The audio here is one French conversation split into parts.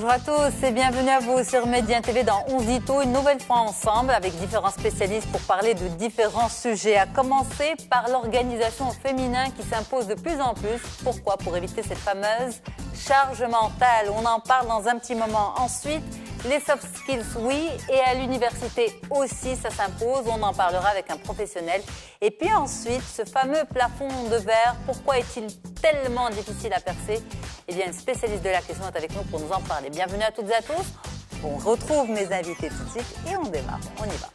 Bonjour à tous et bienvenue à vous sur Média TV dans 11 Ito, une nouvelle fois ensemble avec différents spécialistes pour parler de différents sujets. À commencer par l'organisation au féminin qui s'impose de plus en plus. Pourquoi? Pour éviter cette fameuse charge mentale. On en parle dans un petit moment. Ensuite, les soft skills, oui, et à l'université aussi, ça s'impose. On en parlera avec un professionnel. Et puis ensuite, ce fameux plafond de verre, pourquoi est-il tellement difficile à percer? Eh bien, une spécialiste de la question est avec nous pour nous en parler. Bienvenue à toutes et à tous. On retrouve mes invités tout de suite et on démarre. On y va.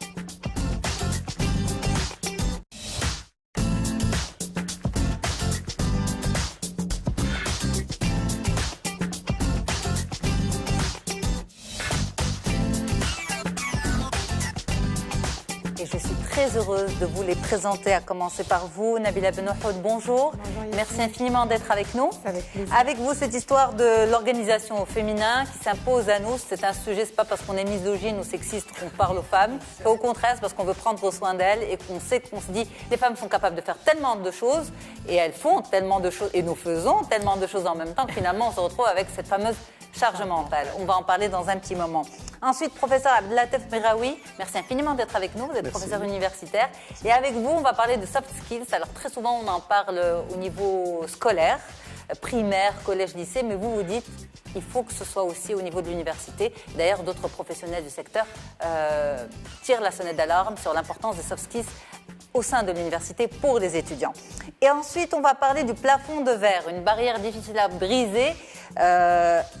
Et je suis très heureuse de vous les présenter, à commencer par vous. Nabila Benouhoud, bonjour. Bonjour. Merci infiniment d'être avec nous. Avec plaisir. Avec vous, cette histoire de l'organisation au féminin qui s'impose à nous. C'est un sujet, c'est pas parce qu'on est misogyne ou sexiste qu'on parle aux femmes. Au contraire, c'est parce qu'on veut prendre soin d'elles et qu'on sait qu'on se dit les femmes sont capables de faire tellement de choses et elles font tellement de choses et nous faisons tellement de choses en même temps que finalement on se retrouve avec cette fameuse charge mentale. On va en parler dans un petit moment. Ensuite, professeur Abdellatif Meraoui, merci infiniment d'être avec nous. Vous êtes professeur universitaire. Et avec vous, on va parler de soft skills. Alors, très souvent, on en parle au niveau scolaire, primaire, collège, lycée. Mais vous dites, il faut que ce soit aussi au niveau de l'université. D'ailleurs, d'autres professionnels du secteur tirent la sonnette d'alarme sur l'importance des soft skills au sein de l'université pour les étudiants. Et ensuite, on va parler du plafond de verre, une barrière difficile à briser.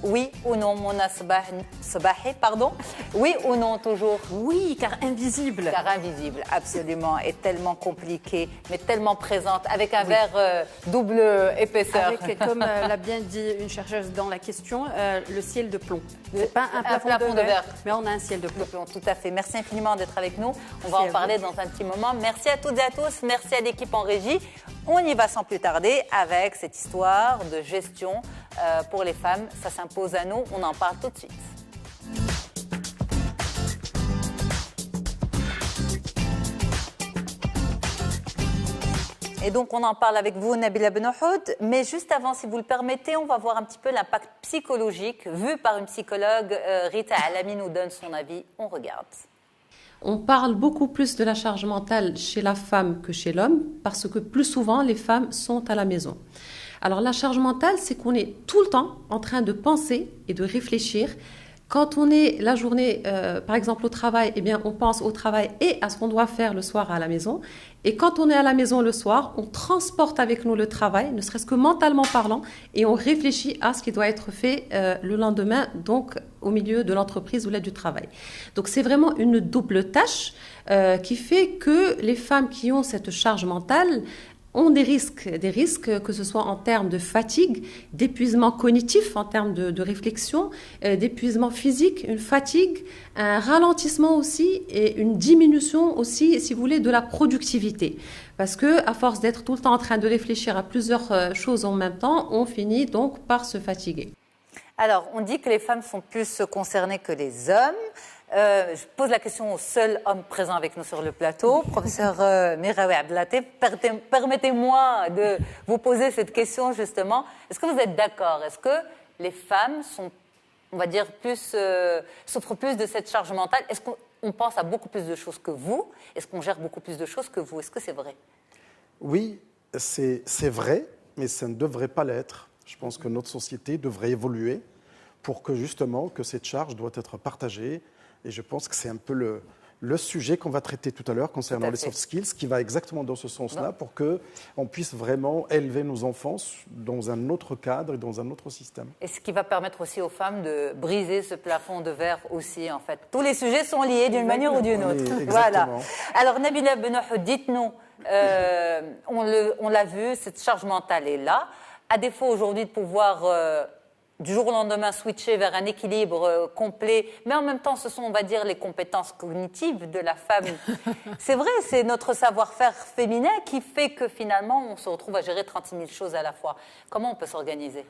Oui ou non, Mona Sabahi, pardon. Oui ou non, toujours? Oui, car invisible. Car invisible, absolument, et tellement compliqué, mais tellement présente, avec un verre double épaisseur. Avec, comme l'a bien dit une chercheuse dans la question, le ciel de plomb. C'est pas un plafond de verre, mais on a un ciel de plomb. Tout à fait. Merci infiniment d'être avec nous. On va en parler dans un petit moment. Merci à toutes et à tous. Merci à l'équipe en régie. On y va sans plus tarder avec cette histoire de gestion pour les femmes. Ça s'impose à nous. On en parle tout de suite. Et donc, on en parle avec vous, Nabila Benouhoud. Mais juste avant, si vous le permettez, on va voir un petit peu l'impact psychologique vu par une psychologue. Rita Alami nous donne son avis. On regarde. On parle beaucoup plus de la charge mentale chez la femme que chez l'homme parce que plus souvent, les femmes sont à la maison. Alors, la charge mentale, c'est qu'on est tout le temps en train de penser et de réfléchir. Quand on est la journée, par exemple, au travail, eh bien, on pense au travail et à ce qu'on doit faire le soir à la maison. Et quand on est à la maison le soir, on transporte avec nous le travail, ne serait-ce que mentalement parlant, et on réfléchit à ce qui doit être fait le lendemain, donc au milieu de l'entreprise ou là du travail. Donc, c'est vraiment une double tâche qui fait que les femmes qui ont cette charge mentale ont des risques que ce soit en termes de fatigue, d'épuisement cognitif, en termes de réflexion, d'épuisement physique, une fatigue, un ralentissement aussi et une diminution aussi, si vous voulez, de la productivité. Parce que à force d'être tout le temps en train de réfléchir à plusieurs choses en même temps, on finit donc par se fatiguer. Alors, on dit que les femmes sont plus concernées que les hommes. Je pose la question au seul homme présent avec nous sur le plateau, professeur Meraoui Abdellatif. Permettez-moi de vous poser cette question justement. Est-ce que vous êtes d'accord? Est-ce que les femmes sont, on va dire, souffrent plus de cette charge mentale? Est-ce qu'on pense à beaucoup plus de choses que vous? Est-ce qu'on gère beaucoup plus de choses que vous? Est-ce que c'est vrai? Oui, c'est vrai, mais ça ne devrait pas l'être. Je pense que notre société devrait évoluer pour que justement que cette charge doit être partagée. Et je pense que c'est un peu le sujet qu'on va traiter tout à l'heure concernant les soft skills, qui va exactement dans ce sens-là pour qu'on puisse vraiment élever nos enfants dans un autre cadre et dans un autre système. Et ce qui va permettre aussi aux femmes de briser ce plafond de verre aussi, en fait. Tous les sujets sont liés d'une manière ou d'une autre. Oui, voilà. Alors, Nabila Benouhoud, dites-nous, on l'a vu, cette charge mentale est là. À défaut aujourd'hui de pouvoir du jour au lendemain switcher vers un équilibre complet, mais en même temps ce sont, on va dire, les compétences cognitives de la femme. C'est vrai, c'est notre savoir-faire féminin qui fait que finalement on se retrouve à gérer 36 000 choses à la fois. Comment on peut s'organiser?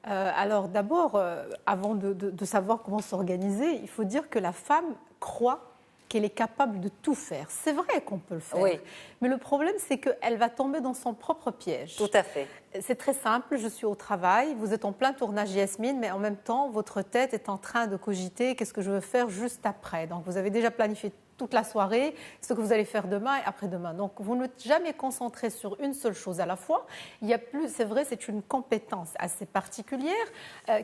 Alors d'abord, avant de savoir comment s'organiser, il faut dire que la femme croit qu'elle est capable de tout faire. C'est vrai qu'on peut le faire. Oui. Mais le problème, c'est qu'elle va tomber dans son propre piège. Tout à fait. C'est très simple, je suis au travail, vous êtes en plein tournage Yasmine, mais en même temps, votre tête est en train de cogiter qu'est-ce que je veux faire juste après. Donc, vous avez déjà planifié toute la soirée, ce que vous allez faire demain et après-demain. Donc, vous n'êtes jamais concentré sur une seule chose à la fois. Il y a plus, c'est vrai, c'est une compétence assez particulière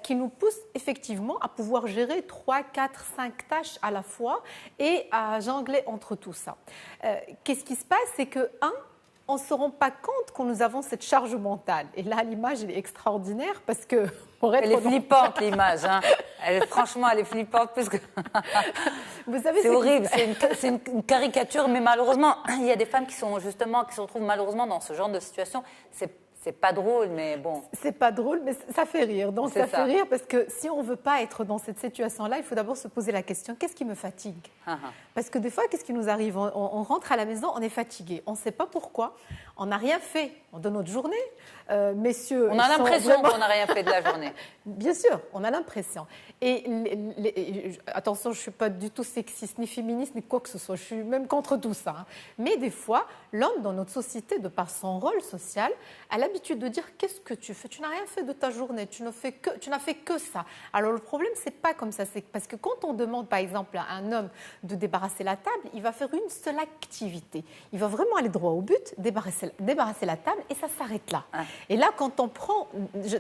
qui nous pousse effectivement à pouvoir gérer 3, 4, 5 tâches à la fois et à jongler entre tout ça. Qu'est-ce qui se passe? C'est que, on ne se rend pas compte que nous avons cette charge mentale. Et là, l'image, elle est extraordinaire parce que... Elle est flippante, l'image. Hein. Franchement, elle est flippante. Parce que... Vous savez, c'est horrible, c'est une caricature, mais malheureusement, il y a des femmes qui se retrouvent malheureusement dans ce genre de situation. C'est pas drôle, mais bon. C'est pas drôle, mais ça fait rire. Donc ça fait rire parce que si on ne veut pas être dans cette situation-là, il faut d'abord se poser la question, qu'est-ce qui me fatigue? Parce que des fois, qu'est-ce qui nous arrive? On rentre à la maison, on est fatigué. On ne sait pas pourquoi. On n'a rien fait de notre journée. Messieurs, on a l'impression qu'on n'a rien fait de la journée. Bien sûr, on a l'impression. Et attention, je ne suis pas du tout sexiste, ni féministe, ni quoi que ce soit. Je suis même contre tout ça. Hein. Mais des fois, l'homme, dans notre société, de par son rôle social, a l'habitude de dire, qu'est-ce que tu fais? Tu n'as rien fait de ta journée, tu n'as fait que ça. Alors le problème, ce n'est pas comme ça. C'est parce que quand on demande, par exemple, à un homme de débarrasser la table, il va faire une seule activité. Il va vraiment aller droit au but, débarrasser la table, et ça s'arrête là. Et là, quand on prend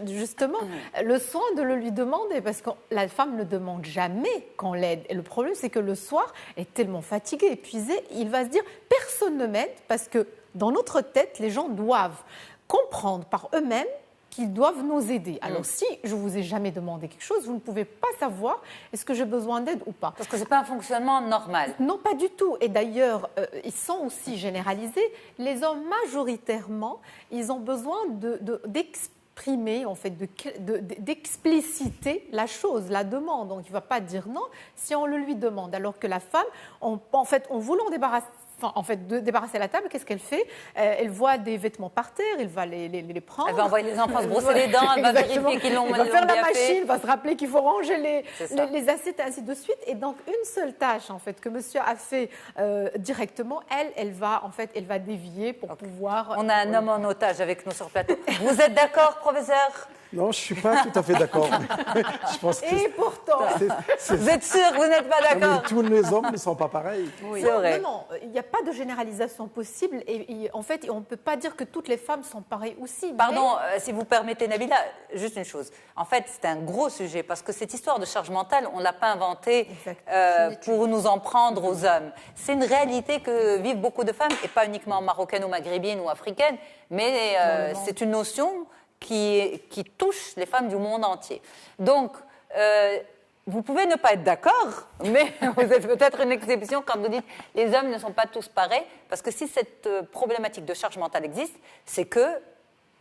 justement le soin de le lui demander, parce que la femme ne demande jamais qu'on l'aide. Et le problème, c'est que le soir, elle est tellement fatiguée, épuisée, il va se dire, personne ne m'aide, parce que dans notre tête, les gens doivent comprendre par eux-mêmes qu'ils doivent nous aider. Alors, si je ne vous ai jamais demandé quelque chose, vous ne pouvez pas savoir est-ce que j'ai besoin d'aide ou pas. Parce que ce n'est pas un fonctionnement normal. Non, pas du tout. Et d'ailleurs, ils sont aussi généralisés. Les hommes, majoritairement, ils ont besoin d'exprimer, en fait, d'expliciter la chose, la demande. Donc, il ne va pas dire non si on le lui demande. Alors que la femme, en voulant débarrasser la table, qu'est-ce qu'elle fait? Elle voit des vêtements par terre, elle va les prendre. Elle va envoyer les enfants se brosser les dents, elle va vérifier qu'ils l'ont bien fait. Elle va faire la machine, elle va se rappeler qu'il faut ranger les assiettes, ainsi de suite. Et donc, une seule tâche, en fait, que monsieur a fait directement, elle va dévier pour pouvoir... On a un homme en otage avec nous sur le plateau. Vous êtes d'accord, professeur? Non, je ne suis pas tout à fait d'accord. Et pourtant... Vous êtes sûr que vous n'êtes pas d'accord? Tous les hommes ne sont pas pareils. Oui. C'est vrai. Non, il n'y a pas de généralisation possible. Et en fait, on ne peut pas dire que toutes les femmes sont pareilles aussi. Pardon, si vous permettez, Nabila, juste une chose. En fait, c'est un gros sujet parce que cette histoire de charge mentale, on ne l'a pas inventée pour nous en prendre aux hommes. C'est une réalité que vivent beaucoup de femmes, et pas uniquement marocaines ou maghrébines ou africaines, mais c'est une notion qui touche les femmes du monde entier. Donc, vous pouvez ne pas être d'accord, mais vous êtes peut-être une exception quand vous dites les hommes ne sont pas tous pareils, parce que si cette problématique de charge mentale existe, c'est que,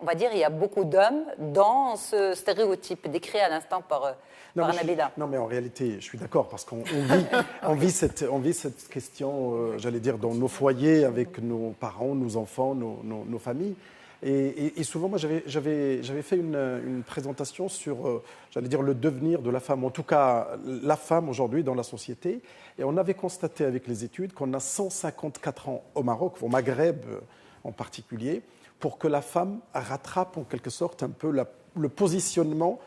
on va dire, il y a beaucoup d'hommes dans ce stéréotype décrit à l'instant par Nabila. Non, mais en réalité, je suis d'accord, parce qu'on vit cette question, j'allais dire, dans nos foyers, avec nos parents, nos enfants, nos familles. Et souvent, moi, j'avais fait une présentation sur, j'allais dire, le devenir de la femme, en tout cas la femme aujourd'hui dans la société. Et on avait constaté avec les études qu'on a 154 ans au Maroc, au Maghreb en particulier, pour que la femme rattrape en quelque sorte un peu le positionnement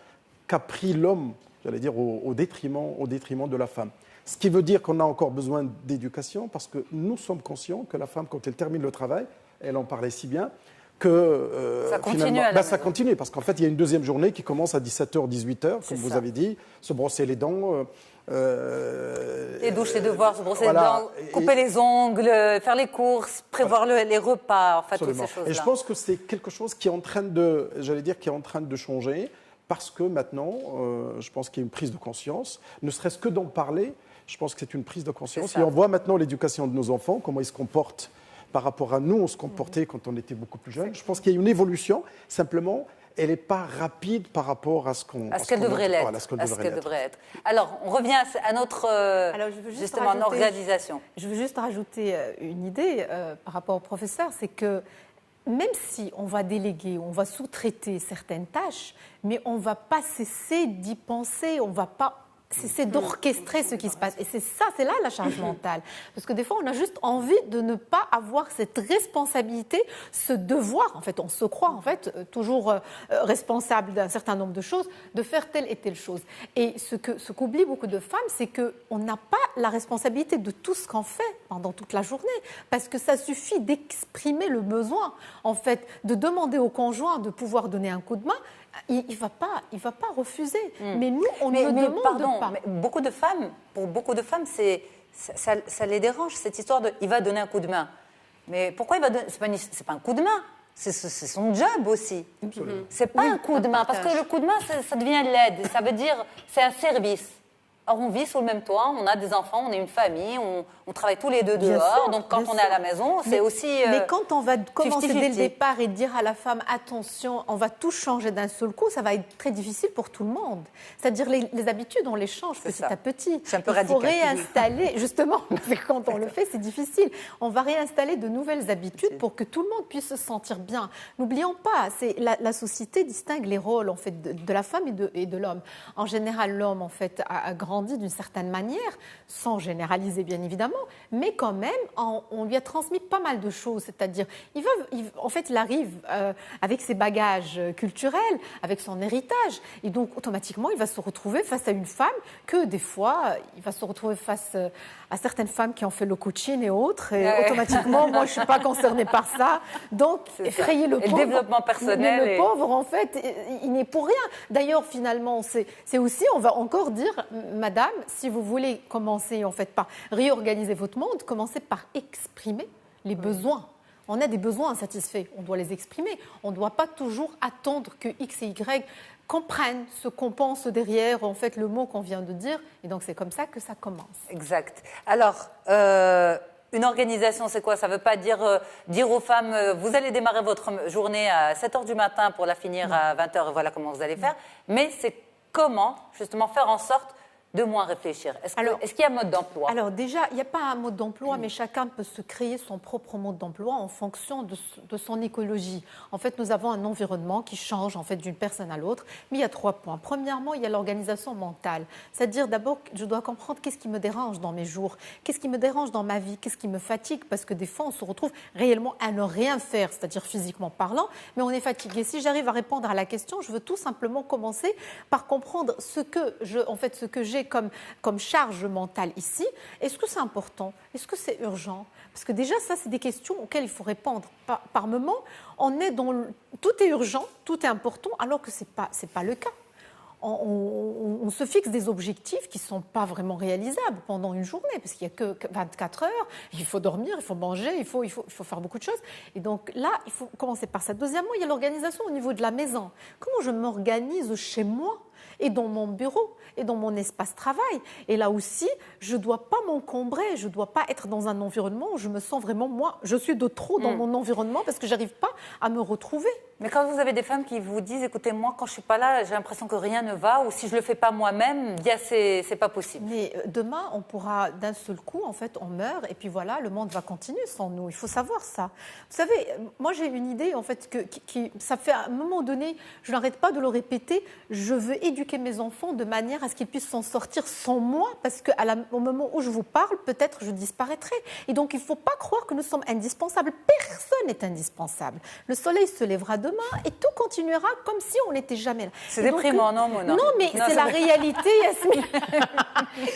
qu'a pris l'homme, j'allais dire, au détriment de la femme. Ce qui veut dire qu'on a encore besoin d'éducation, parce que nous sommes conscients que la femme, quand elle termine le travail, elle en parlait si bien, que ça continue, ça continue, parce qu'en fait, il y a une deuxième journée qui commence à 17h, 18h, comme vous avez dit, se brosser les dents. Les douches, les devoirs, se brosser les dents, couper les ongles, faire les courses, prévoir les repas, en fait, toutes ces choses-là. Et je pense que c'est quelque chose qui est en train de, changer, parce que maintenant, je pense qu'il y a une prise de conscience, ne serait-ce que d'en parler, je pense que c'est une prise de conscience. Et on voit maintenant l'éducation de nos enfants, comment ils se comportent par rapport à nous, on se comportait quand on était beaucoup plus jeunes. Je pense qu'il y a une évolution, simplement, elle n'est pas rapide par rapport à ce qu'elle devrait l'être. Alors, on revient à notre organisation. Je veux juste rajouter une idée par rapport au professeur, c'est que même si on va déléguer, on va sous-traiter certaines tâches, mais on ne va pas cesser d'y penser, on ne va pas c'est d'orchestrer ce qui se passe. Et c'est là la charge mentale. Parce que des fois, on a juste envie de ne pas avoir cette responsabilité, ce devoir. En fait, on se croit en fait toujours responsable d'un certain nombre de choses, de faire telle et telle chose. Et ce qu'oublient beaucoup de femmes, c'est qu'on n'a pas la responsabilité de tout ce qu'on fait pendant toute la journée. Parce que ça suffit d'exprimer le besoin, en fait, de demander au conjoint de pouvoir donner un coup de main. Il ne va pas refuser. Mais nous, on ne demande pas. Mais pour beaucoup de femmes, ça les dérange, cette histoire de « il va donner un coup de main ». Mais pourquoi il va donner... C'est pas un coup de main, c'est son job aussi. C'est pas un coup de main, parce que le coup de main, ça devient l'aide. Ça veut dire c'est un service. Or, on vit sous le même toit, on a des enfants, on est une famille, on travaille tous les deux dehors. Donc, quand on est à la maison, c'est aussi... mais quand on va commencer dès le départ et dire à la femme, attention, on va tout changer d'un seul coup, ça va être très difficile pour tout le monde. C'est-à-dire, les habitudes, on les change petit à petit. C'est un peu radical. Il faut réinstaller, justement, quand on le fait, c'est difficile. On va réinstaller de nouvelles habitudes pour que tout le monde puisse se sentir bien. N'oublions pas, la société distingue les rôles, en fait, de la femme et de l'homme. En général, l'homme, en fait, a grandi d'une certaine manière, sans généraliser bien évidemment, mais quand même, on lui a transmis pas mal de choses. C'est-à-dire, en fait, il arrive avec ses bagages culturels, avec son héritage, et donc automatiquement, il va se retrouver face à une femme que des fois, il va se retrouver face à certaines femmes qui ont fait le coaching et autres, et automatiquement, moi, je ne suis pas concernée par ça. Donc, effrayer le pauvre. Le développement personnel. Mais le pauvre, en fait, il n'est pour rien. D'ailleurs, finalement, c'est aussi, on va encore dire, madame, si vous voulez commencer, en fait, par réorganiser votre monde, commencez par exprimer les besoins. On a des besoins insatisfaits, on doit les exprimer. On ne doit pas toujours attendre que X et Y comprennent ce qu'on pense derrière, en fait, le mot qu'on vient de dire. Et donc, c'est comme ça que ça commence. Exact. Alors, une organisation, c'est quoi? Ça ne veut pas dire aux femmes, vous allez démarrer votre journée à 7 h du matin pour la finir à 20 h, et voilà comment vous allez faire. Mais c'est comment, justement, faire en sorte de moins réfléchir. Est-ce qu'il y a un mode d'emploi? Alors déjà, il n'y a pas un mode d'emploi, mais chacun peut se créer son propre mode d'emploi en fonction de son écologie. En fait, nous avons un environnement qui change en fait, d'une personne à l'autre, mais il y a 3 points. Premièrement, il y a l'organisation mentale. C'est-à-dire d'abord, je dois comprendre qu'est-ce qui me dérange dans mes jours, qu'est-ce qui me dérange dans ma vie, qu'est-ce qui me fatigue, parce que des fois, on se retrouve réellement à ne rien faire, c'est-à-dire physiquement parlant, mais on est fatigué. Si j'arrive à répondre à la question, je veux tout simplement commencer par comprendre ce que j'ai comme charge mentale ici. Est-ce que c'est important? Est-ce que c'est urgent? Parce que déjà, ça, c'est des questions auxquelles il faut répondre. Par moment, on est tout est urgent, tout est important, alors que ce n'est pas le cas. On se fixe des objectifs qui ne sont pas vraiment réalisables pendant une journée, parce qu'il n'y a que 24 heures, il faut dormir, il faut manger, il faut faire beaucoup de choses. Et donc là, il faut commencer par ça. Deuxièmement, il y a l'organisation au niveau de la maison. Comment je m'organise chez moi et dans mon bureau et dans mon espace travail. Et là aussi, je ne dois pas m'encombrer, je ne dois pas être dans un environnement où je me sens vraiment, moi, je suis de trop dans mon environnement parce que je n'arrive pas à me retrouver. Mais quand vous avez des femmes qui vous disent, écoutez, moi, quand je ne suis pas là, j'ai l'impression que rien ne va, ou si je ne le fais pas moi-même, c'est pas possible. Mais demain, on pourra, d'un seul coup, en fait, on meurt, et puis voilà, le monde va continuer sans nous. Il faut savoir ça. Vous savez, moi, j'ai une idée, en fait, ça fait à un moment donné, je n'arrête pas de le répéter, je veux éduquer mes enfants de manière à ce qu'ils puissent s'en sortir sans moi, parce qu'au moment où je vous parle, peut-être je disparaîtrai. Et donc, il ne faut pas croire que nous sommes indispensables. Personne n'est indispensable. Le soleil se lèvera demain et tout continuera comme si on n'était jamais là. C'est déprimant, non, Mona? Non, mais c'est la réalité, Yasmine.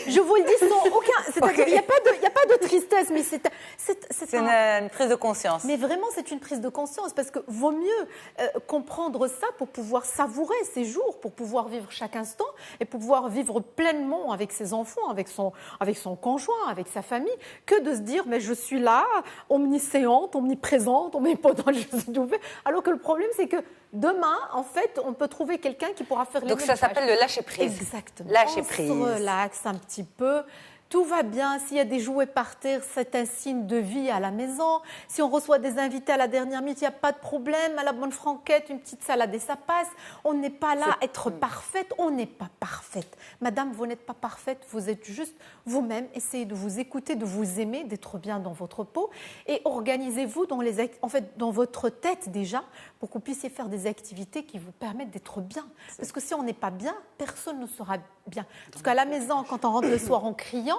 Je vous le dis sans aucun... C'est-à-dire, il n'y a pas de tristesse, mais c'est une prise de conscience. Mais vraiment, c'est une prise de conscience, parce que vaut mieux comprendre ça pour pouvoir savourer ces jours, pour pouvoir vivre chaque instant et pour pouvoir vivre pleinement avec ses enfants, avec son conjoint, avec sa famille, que de se dire, mais je suis là, omnisciente, omniprésente, omnipotente, je suis ouverte. Alors que le problème, c'est que demain, en fait, on peut trouver quelqu'un qui pourra faire les mêmes tâches. Donc ça s'appelle le lâcher-prise. Exactement. Lâcher-prise. On se relaxe un petit peu. tout va bien. S'il y a des jouets par terre, c'est un signe de vie à la maison. Si on reçoit des invités à la dernière minute, il n'y a pas de problème. À la bonne franquette, une petite salade et ça passe. On n'est pas là à être parfaite. On n'est pas parfaite. Madame, vous n'êtes pas parfaite. Vous êtes juste vous-même. Essayez de vous écouter, de vous aimer, d'être bien dans votre peau. Et organisez-vous dans votre tête déjà pour que vous puissiez faire des activités qui vous permettent d'être bien. Parce que si on n'est pas bien, personne ne sera bien. Parce qu'à la maison, quand on rentre le soir en criant,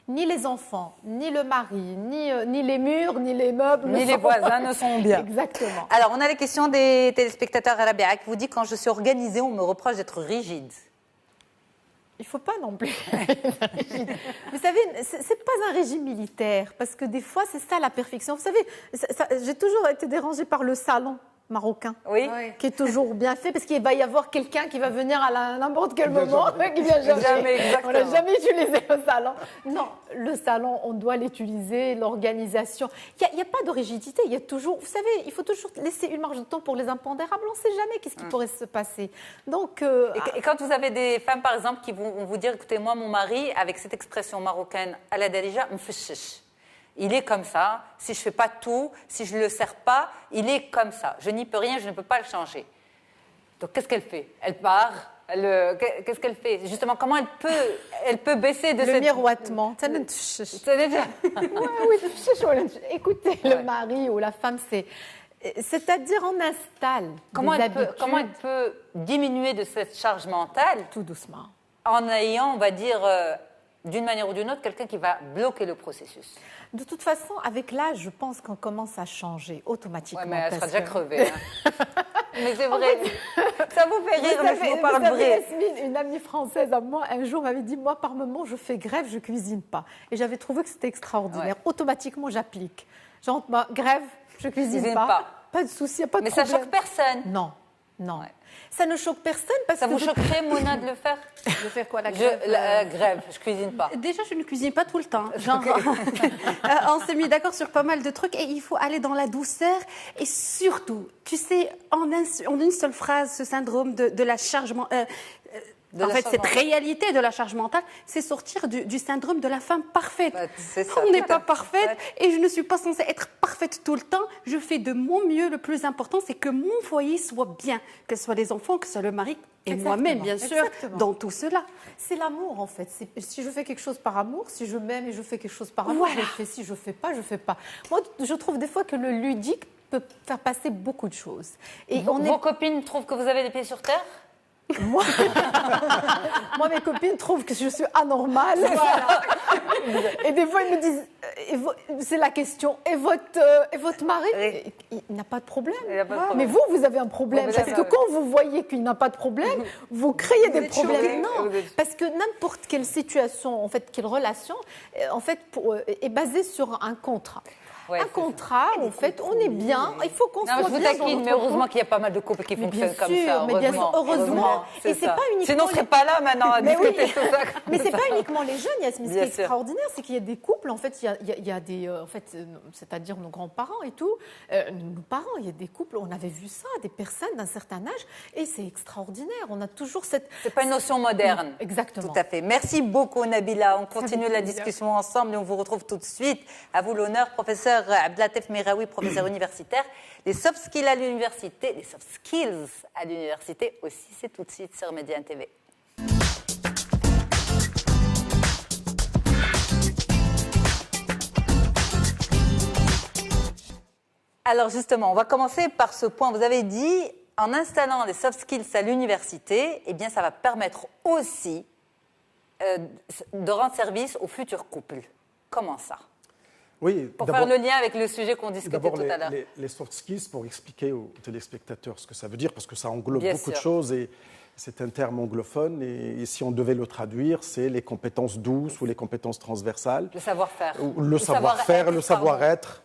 ni les enfants, ni le mari, ni les murs, ni les meubles, ni les voisins ne sont bien. Exactement. Alors, on a les questions des téléspectateurs Rabia qui vous dit quand je suis organisée, on me reproche d'être rigide. Il ne faut pas non plus. Vous savez, ce n'est pas un régime militaire, parce que des fois, c'est ça la perfection. Vous savez, j'ai toujours été dérangée par le salon marocain, qui est toujours bien fait, parce qu'il va y avoir quelqu'un qui va venir à n'importe quel moment, qui vient jamais. On n'a jamais utilisé le salon. Non, le salon, on doit l'utiliser, l'organisation. Il n'y a pas de rigidité, il y a toujours, vous savez, il faut toujours laisser une marge de temps pour les impondérables, on ne sait jamais qu'est-ce qui pourrait se passer. Donc, et quand vous avez des femmes, par exemple, qui vont vous dire, écoutez, moi, mon mari, avec cette expression marocaine, à la Darija, me fait chiche. Il est comme ça. Si je ne fais pas tout, si je ne le sers pas, il est comme ça. Je n'y peux rien, je ne peux pas le changer. Donc, qu'est-ce qu'elle fait? Elle part. Qu'est-ce qu'elle fait? Justement, comment elle peut baisser de le miroitement. Écoutez, le mari ou la femme, c'est-à-dire on installe comment elle peut diminuer de cette charge mentale? Tout doucement. En ayant, on va dire, d'une manière ou d'une autre, quelqu'un qui va bloquer le processus. De toute façon, avec l'âge, je pense qu'on commence à changer automatiquement. Oui, mais elle sera déjà crevée. Hein. Mais c'est vrai. Ça vous fait rire, mais je vous parle vrai. Yasmine, une amie française à moi, un jour m'avait dit, moi, par moment, je fais grève, je ne cuisine pas. Et j'avais trouvé que c'était extraordinaire. Ouais. Automatiquement, j'applique. Genre, grève, je ne cuisine pas. Pas de souci, pas de mais problème. Mais ça choque personne. Non. Ouais. Ça ne choque personne parce que... Ça vous choquerait, Mona, de le faire? De faire quoi, la grève? La grève, je ne cuisine pas. Déjà, je ne cuisine pas tout le temps. Genre, on s'est mis d'accord sur pas mal de trucs et il faut aller dans la douceur. Et surtout, tu sais, en une seule phrase, ce syndrome de la charge... cette réalité de la charge mentale, c'est sortir du syndrome de la femme parfaite. Ça, on n'est pas parfaite et je ne suis pas censée être parfaite tout le temps. Je fais de mon mieux. Le plus important, c'est que mon foyer soit bien, que ce soit les enfants, que ce soit le mari et moi-même, bien sûr, dans tout cela. C'est l'amour, en fait. Si je fais quelque chose par amour, si je m'aime et je fais quelque chose par amour, je le fais. Si je ne fais pas, je ne fais pas. Moi, je trouve des fois que le ludique peut faire passer beaucoup de choses. Et vos copines trouvent que vous avez les pieds sur terre? Moi, mes copines trouvent que je suis anormale. Voilà. Et des fois, ils me disent, c'est la question, et votre mari, il n'a pas de problème. Mais vous avez un problème. Parce que quand vous voyez qu'il n'a pas de problème, vous créez des problèmes. Non, parce que n'importe quelle situation, en fait, quelle relation, en fait, est basée sur un contrat. Ouais, un contrat, en fait, on est bien, il faut qu'on soit bien. Je vous taquine, mais heureusement qu'il y a pas mal de couples qui fonctionnent comme ça. Mais bien sûr, heureusement. Et c'est pas uniquement. Sinon, on ne serait pas là maintenant à discuter tout ça. Mais c'est pas uniquement les jeunes, Yasmine. Ce qui est extraordinaire, c'est qu'il y a des couples, en fait, il y a des, en fait, c'est-à-dire nos grands-parents et tout, nos parents, il y a des couples, on avait vu ça, des personnes d'un certain âge, et c'est extraordinaire. On a toujours cette. C'est pas une notion moderne. Exactement. Tout à fait. Merci beaucoup, Nabila. On continue la discussion ensemble et on vous retrouve tout de suite. À vous l'honneur, professeur Abdelatif Meraoui, professeur universitaire. Les soft skills à l'université, aussi, c'est tout de suite sur Médiane TV. Alors justement, on va commencer par ce point. Vous avez dit, en installant les soft skills à l'université, eh bien, ça va permettre aussi de rendre service aux futurs couples. Comment ça? Oui, pour faire le lien avec le sujet qu'on discutait tout à l'heure. Les soft skills, pour expliquer aux téléspectateurs ce que ça veut dire, parce que ça englobe beaucoup de choses et c'est un terme anglophone. Et si on devait le traduire, c'est les compétences douces ou les compétences transversales. Le savoir-faire. Le savoir-faire, le savoir-être.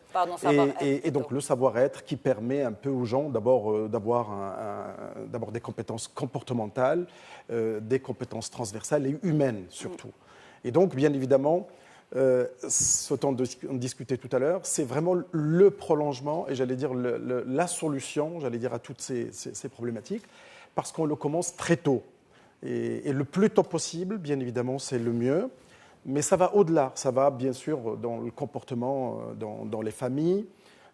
Et donc le savoir-être qui permet un peu aux gens d'abord d'avoir des compétences comportementales, des compétences transversales et humaines surtout. Et donc, bien évidemment, ce dont on discutait tout à l'heure, c'est vraiment le prolongement et j'allais dire la solution, j'allais dire à toutes ces problématiques, parce qu'on le commence très tôt. Et le plus tôt possible, bien évidemment, c'est le mieux, Mais ça va au-delà. Ça va bien sûr dans le comportement, dans les familles,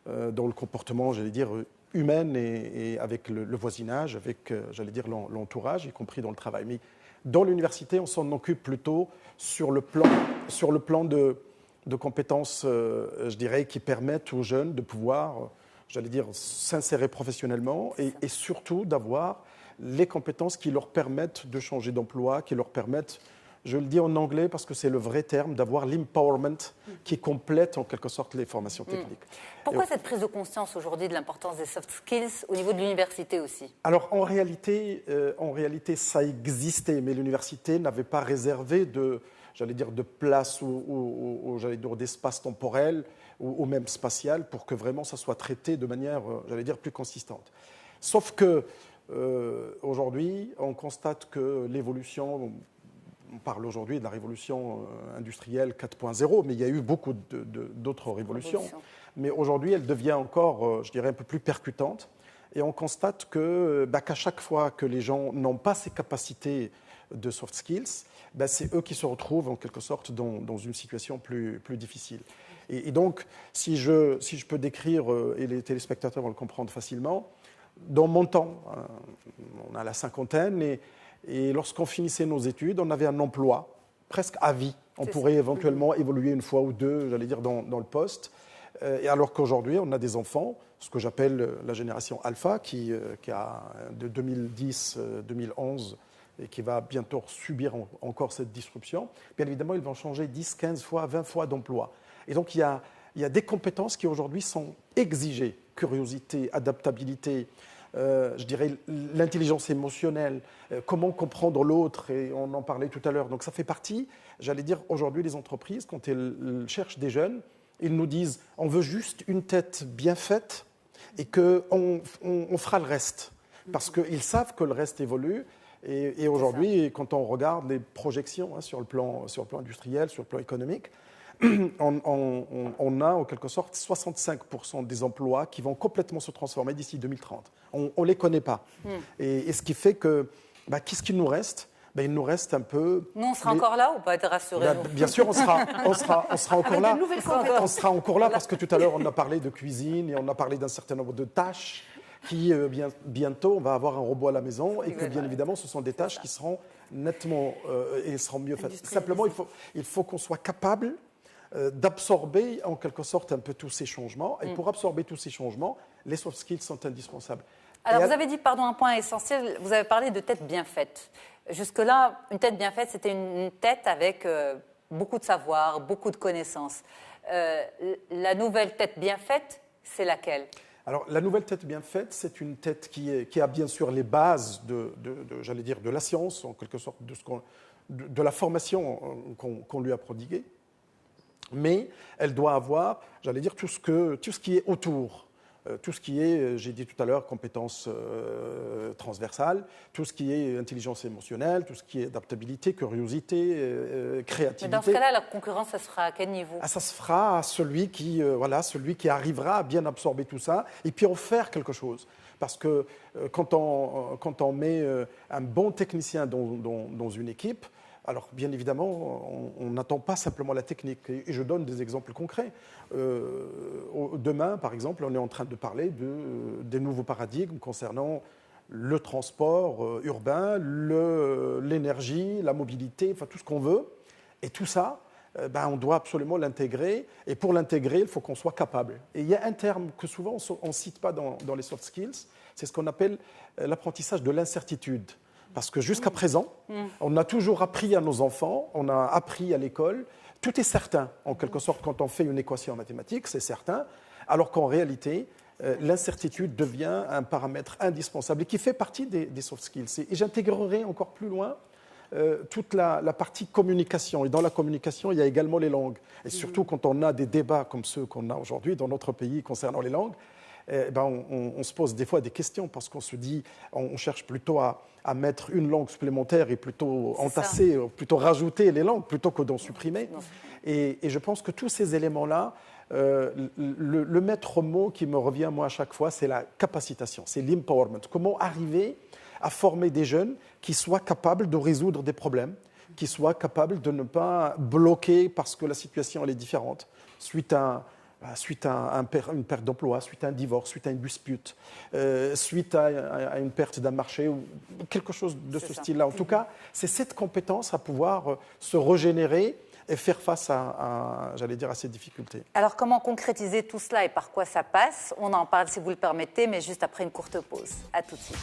dans le comportement, j'allais dire, humain et avec le voisinage, avec, j'allais dire, l'entourage, y compris dans le travail. Mais dans l'université, on s'en occupe plutôt sur le plan de compétences, je dirais, qui permettent aux jeunes de pouvoir, j'allais dire, s'insérer professionnellement et surtout d'avoir les compétences qui leur permettent de changer d'emploi, qui leur permettent, je le dis en anglais parce que c'est le vrai terme, d'avoir l'empowerment qui complète en quelque sorte les formations techniques. Pourquoi cette prise de conscience aujourd'hui de l'importance des soft skills au niveau de l'université aussi? Alors en réalité, ça existait, mais l'université n'avait pas réservé de place ou j'allais dire d'espace temporel ou même spatial pour que vraiment ça soit traité de manière, j'allais dire, plus consistante. Sauf que aujourd'hui, on constate que l'évolution, on parle aujourd'hui de la révolution industrielle 4.0, mais il y a eu beaucoup d'autres révolutions. Mais aujourd'hui, elle devient encore, je dirais, un peu plus percutante. Et on constate qu'à chaque fois que les gens n'ont pas ces capacités de soft skills, c'est eux qui se retrouvent en quelque sorte dans une situation plus difficile. Et donc, si je peux décrire, et les téléspectateurs vont le comprendre facilement, dans mon temps, on a la cinquantaine, et lorsqu'on finissait nos études, on avait un emploi presque à vie. On pourrait éventuellement évoluer une fois ou deux, j'allais dire, dans le poste. Et alors qu'aujourd'hui, on a des enfants, ce que j'appelle la génération alpha, qui a de 2010-2011 et qui va bientôt subir encore cette disruption. Bien évidemment, ils vont changer 10, 15 fois, 20 fois d'emploi. Et donc, il y a des compétences qui aujourd'hui sont exigées. Curiosité, adaptabilité, je dirais l'intelligence émotionnelle, comment comprendre l'autre, et on en parlait tout à l'heure. Donc ça fait partie, j'allais dire, aujourd'hui, les entreprises, quand elles cherchent des jeunes, ils nous disent on veut juste une tête bien faite et qu'on fera le reste. Parce qu'ils savent que le reste évolue. Et aujourd'hui, quand on regarde les projections sur le plan industriel, sur le plan économique, on a en quelque sorte 65% des emplois qui vont complètement se transformer d'ici 2030. On ne les connaît pas. Et ce qui fait que, qu'est-ce qu'il nous reste? Il nous reste un peu... Nous, on sera encore là ou pas? Être rassurés? Bien sûr, on sera encore là. On sera encore là parce que tout à l'heure, on a parlé de cuisine et on a parlé d'un certain nombre de tâches qui, bientôt, on va avoir un robot à la maison et que, bien évidemment, ce sont des tâches qui seront nettement et seront mieux faites. Simplement, il faut qu'on soit capable d'absorber en quelque sorte un peu tous ces changements. Et pour absorber tous ces changements, les soft skills sont indispensables. Alors, vous avez dit, un point essentiel, vous avez parlé de tête bien faite. Jusque-là, une tête bien faite, c'était une tête avec beaucoup de savoir, beaucoup de connaissances. La nouvelle tête bien faite, c'est laquelle? Alors, la nouvelle tête bien faite, c'est une tête qui a bien sûr les bases j'allais dire, de la science, en quelque sorte, de la formation qu'on lui a prodiguée. Mais elle doit avoir, j'allais dire, tout ce qui est autour. Tout ce qui est, j'ai dit tout à l'heure, compétences transversales, tout ce qui est intelligence émotionnelle, tout ce qui est adaptabilité, curiosité, créativité. Mais dans ce cas-là, la concurrence, ça sera à quel niveau? Ça se fera à celui qui arrivera à bien absorber tout ça et puis en faire quelque chose. Parce que quand on met un bon technicien dans une équipe, alors, bien évidemment, on n'attend pas simplement la technique. Et je donne des exemples concrets. Demain, par exemple, on est en train de parler des nouveaux paradigmes concernant le transport urbain, l'énergie, la mobilité, enfin tout ce qu'on veut. Et tout ça, on doit absolument l'intégrer. Et pour l'intégrer, il faut qu'on soit capable. Et il y a un terme que souvent on ne cite pas dans les soft skills, c'est ce qu'on appelle l'apprentissage de l'incertitude. Parce que jusqu'à présent, on a toujours appris à nos enfants, on a appris à l'école, tout est certain, en quelque sorte, quand on fait une équation mathématique, c'est certain, alors qu'en réalité, l'incertitude devient un paramètre indispensable et qui fait partie des soft skills. Et j'intégrerai encore plus loin toute la partie communication. Et dans la communication, il y a également les langues. Et surtout quand on a des débats comme ceux qu'on a aujourd'hui dans notre pays concernant les langues, on se pose des fois des questions parce qu'on se dit, on cherche plutôt à mettre une langue supplémentaire et plutôt entasser, plutôt rajouter les langues plutôt que d'en supprimer. Et je pense que tous ces éléments-là, le maître mot qui me revient moi à chaque fois, c'est la capacitation, c'est l'empowerment. Comment arriver à former des jeunes qui soient capables de résoudre des problèmes, qui soit capable de ne pas bloquer parce que la situation elle est différente, suite à une perte d'emploi, suite à un divorce, suite à une dispute, suite à une perte d'un marché ou quelque chose de ce style-là. En tout cas, c'est cette compétence à pouvoir se régénérer et faire face j'allais dire, à ces difficultés. Alors, comment concrétiser tout cela et par quoi ça passe? On en parle, si vous le permettez, mais juste après une courte pause. À tout de suite.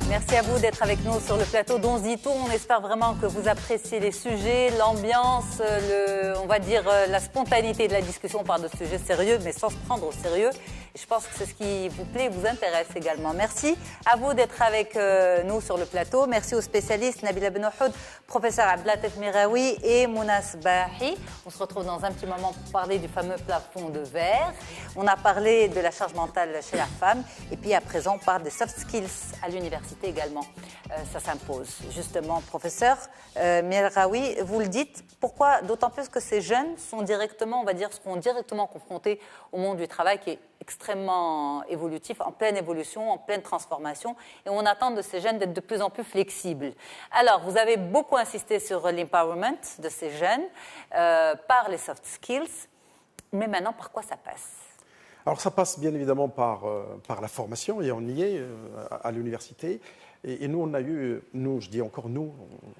Merci à vous d'être avec nous sur le plateau d'Onzito. On espère vraiment que vous appréciez les sujets, l'ambiance, on va dire la spontanéité de la discussion. On parle de sujets sérieux, mais sans se prendre au sérieux. Et je pense que c'est ce qui vous plaît et vous intéresse également. Merci à vous d'être avec nous sur le plateau. Merci aux spécialistes Nabila Benohoud, professeur Abdelatif Miraoui et Mounas Bahi. On se retrouve dans un petit moment pour parler du fameux plafond de verre. On a parlé de la charge mentale chez la femme. Et puis à présent, on parle des soft skills à l'université également. Ça s'impose. Justement, professeur Miraoui, vous le dites, pourquoi d'autant plus que ces jeunes seront directement confrontés au monde du travail qui est extrêmement évolutif, en pleine évolution, en pleine transformation, et on attend de ces jeunes d'être de plus en plus flexibles. Alors, vous avez beaucoup insisté sur l'empowerment de ces jeunes par les soft skills, mais maintenant, par quoi ça passe? Alors, ça passe bien évidemment par la formation, et on y est à l'université. Et nous, on a eu, je dis encore nous,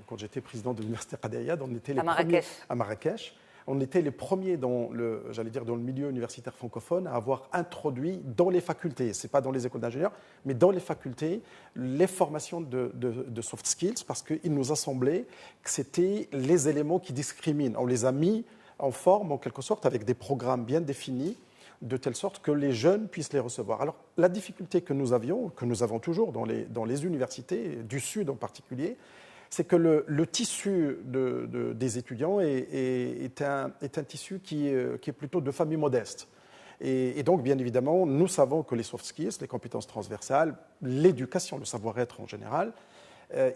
quand j'étais président de l'université Qadayad, on était les premiers à Marrakech. On était les premiers dans le milieu universitaire francophone à avoir introduit dans les facultés, ce n'est pas dans les écoles d'ingénieurs, mais dans les facultés, les formations de soft skills, parce qu'il nous a semblé que c'était les éléments qui discriminent. On les a mis en forme, en quelque sorte, avec des programmes bien définis, de telle sorte que les jeunes puissent les recevoir. Alors, la difficulté que nous avons toujours dans les universités, du Sud en particulier, c'est que le tissu des étudiants est un tissu qui est plutôt de familles modestes. Et donc, bien évidemment, nous savons que les soft skills, les compétences transversales, l'éducation, le savoir-être en général,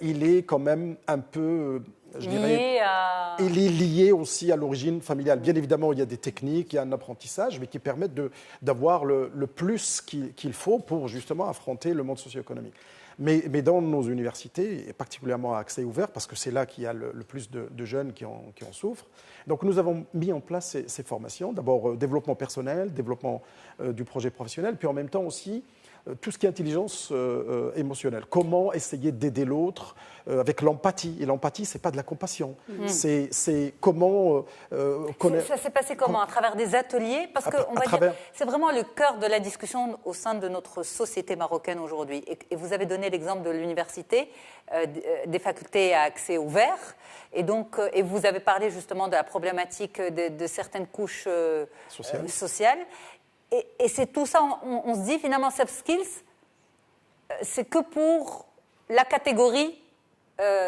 il est quand même un peu, il est lié aussi à l'origine familiale. Bien évidemment, il y a des techniques, il y a un apprentissage, mais qui permettent d'avoir le plus qu'il faut pour justement affronter le monde socio-économique. Mais dans nos universités, et particulièrement à accès ouvert, parce que c'est là qu'il y a le plus de jeunes qui en souffrent, donc nous avons mis en place ces formations. D'abord, développement personnel, développement du projet professionnel, puis en même temps aussi tout ce qui est intelligence émotionnelle. Comment essayer d'aider l'autre avec l'empathie. Et l'empathie, ce n'est pas de la compassion. C'est comment connaître... Ça s'est passé comment? À travers des ateliers? Parce que c'est vraiment le cœur de la discussion au sein de notre société marocaine aujourd'hui. Et vous avez donné l'exemple de l'université, des facultés à accès ouvert. Et donc, vous avez parlé justement de la problématique de certaines couches sociales. Et c'est tout ça, on se dit finalement, soft skills, c'est que pour la catégorie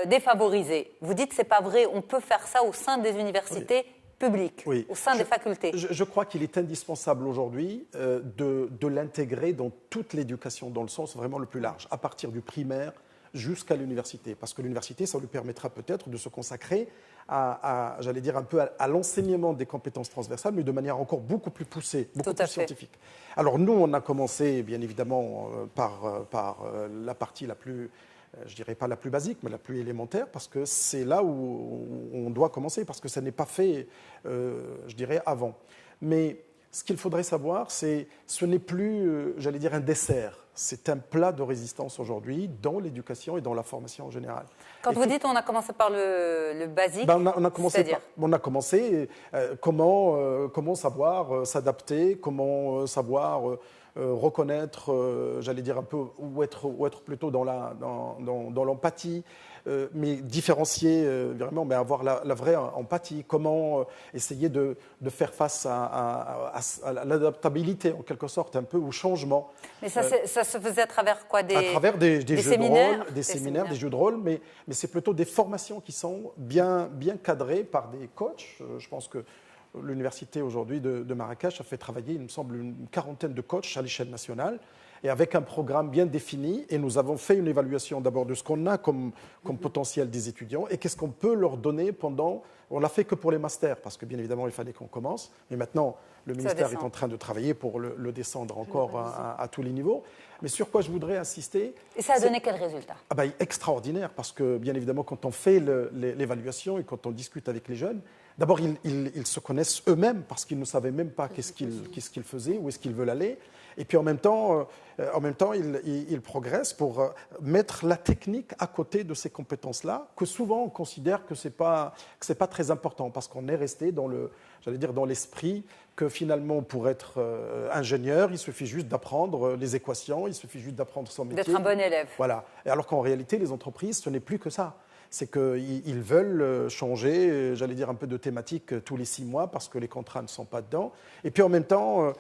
défavorisée. Vous dites que ce n'est pas vrai, on peut faire ça au sein des universités publiques, au sein des facultés. Je crois qu'il est indispensable aujourd'hui de l'intégrer dans toute l'éducation, dans le sens vraiment le plus large, à partir du primaire jusqu'à l'université. Parce que l'université, ça lui permettra peut-être de se consacrer j'allais dire un peu à l'enseignement des compétences transversales, mais de manière encore beaucoup plus poussée, beaucoup plus scientifique. Alors nous, on a commencé bien évidemment par la partie la plus, je dirais pas la plus basique, mais la plus élémentaire, parce que c'est là où on doit commencer, parce que ça n'est pas fait, je dirais, avant. Mais ce qu'il faudrait savoir, ce n'est plus, j'allais dire, un dessert. C'est un plat de résistance aujourd'hui dans l'éducation et dans la formation en général. Quand vous dites on a commencé par le basique, on a commencé comment savoir s'adapter, comment savoir reconnaître, j'allais dire un peu, ou être plutôt dans l'empathie, mais différencier vraiment, mais avoir la vraie empathie, comment essayer de faire face à l'adaptabilité en quelque sorte, un peu au changement. Mais ça se faisait à travers quoi? À travers des jeux séminaires, de rôle, des séminaires, des jeux de rôle, mais c'est plutôt des formations qui sont bien cadrées par des coachs. Je pense que l'université aujourd'hui de Marrakech a fait travailler, il me semble, une quarantaine de coachs à l'échelle nationale, et avec un programme bien défini. Et nous avons fait une évaluation d'abord de ce qu'on a comme potentiel des étudiants et qu'est-ce qu'on peut leur donner pendant. On l'a fait que pour les masters, parce que bien évidemment, il fallait qu'on commence. Mais maintenant, le ministère est en train de travailler pour le descendre encore à tous les niveaux. Mais sur quoi je voudrais insister. Et ça a donné quel résultat? Extraordinaire, parce que bien évidemment, quand on fait l'évaluation et quand on discute avec les jeunes, d'abord, ils se connaissent eux-mêmes parce qu'ils ne savaient même pas qu'est-ce qu'ils faisaient, où est-ce qu'ils veulent aller. Et puis en même temps, ils progressent pour mettre la technique à côté de ces compétences-là, que souvent on considère que c'est pas très important, parce qu'on est resté dans l'esprit que finalement, pour être ingénieur, il suffit juste d'apprendre les équations, il suffit juste d'apprendre son métier. D'être un bon élève. Voilà. Et alors qu'en réalité, les entreprises, ce n'est plus que ça. C'est qu'ils veulent changer, un peu de thématique tous les 6 mois parce que les contrats ne sont pas dedans. Et puis en même temps,